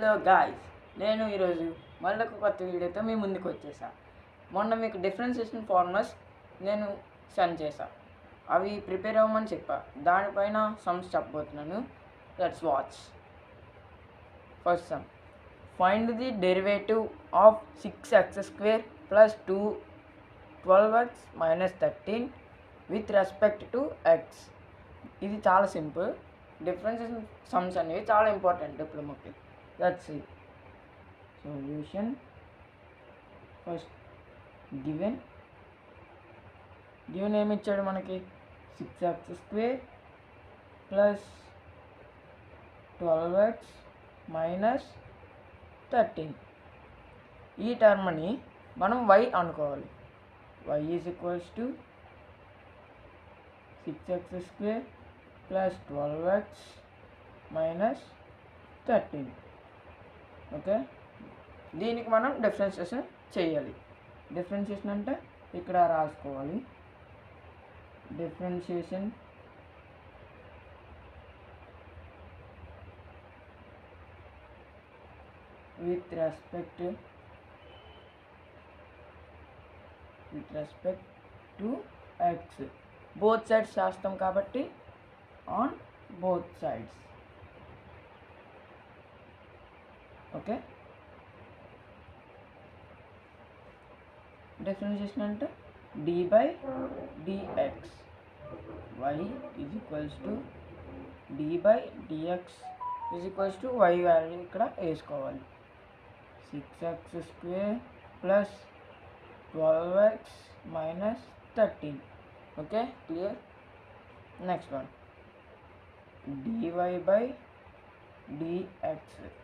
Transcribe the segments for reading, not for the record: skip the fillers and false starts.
Hello guys, నేను ఈరోజు మళ్ళీ ఒక కొత్త వీడియోతో మీ ముందుకు వచ్చేసా. మొన్న మీకు డిఫరెన్షియేషన్ ఫార్ములాస్ నేను సెండ్ చేశా, అవి ప్రిపేర్ అవ్వమని చెప్పా. దానిపైన సమ్స్ చెప్పబోతున్నాను. Let's watch. First sum, find the derivative of 6x² plus 12x minus 13 with respect to x. ఇది చాలా సింపుల్. డిఫరెన్షియేషన్ సమ్స్ అనేవి చాలా ఇంపార్టెంట్ డిప్లొమాకి. Let's see solution. First given ఏమి ఇచ్చాడు మనకి? 6x² plus 12x minus 13. ఈ టర్మ్ని మనం y అనుకోవాలి. y is equals to 6x² plus 12x minus 13. Okay, దీనికి మనం డిఫరెన్షియేషన్ చేయాలి. డిఫరెన్షియేషన్ అంటే ఇక్కడ రాసుకోవాలి. Differentiation with respect to x. Both sides చేస్తాం కాబట్టి on both sides. Okay, differentiation అంటే d by dx. y is equals to d by dx is equals to y value ఇక్కడ వేసుకోవాలి. 6x² plus 12x minus 13. Okay, clear. Next one, dy by dx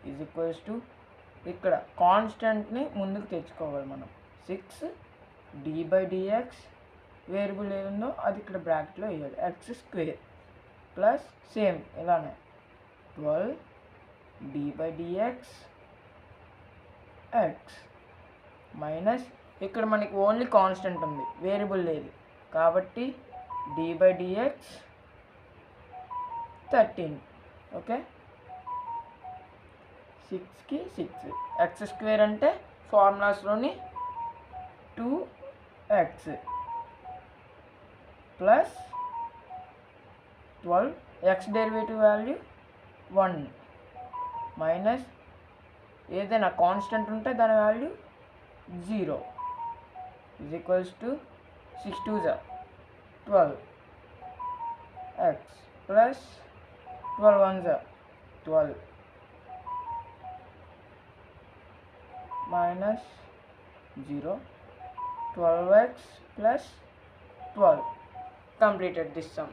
is equals to, ఇక్కడ కాన్స్టెంట్ని ముందుకు తెచ్చుకోవాలి మనం. 6 d by dx, variable ఏముందో అది ఇక్కడ బ్రాకెట్లో వేయాలి, x² ప్లస్ సేమ్ ఇలానే 12 d by dx x minus, ఇక్కడ మనకి ఓన్లీ కాన్స్టెంట్ ఉంది, వేరియబుల్ లేదు కాబట్టి d బై dx 13. ఓకే, 6కి 6, x² అంటే ఫార్ములాస్లోని 2x plus 12, x derivative value 1 minus ఏదైనా కాన్స్టెంట్ ఉంటే దాని value 0 is equals to 6 2 12 x plus 12 1 12 minus 0, 12x plus 12. Completed this sum.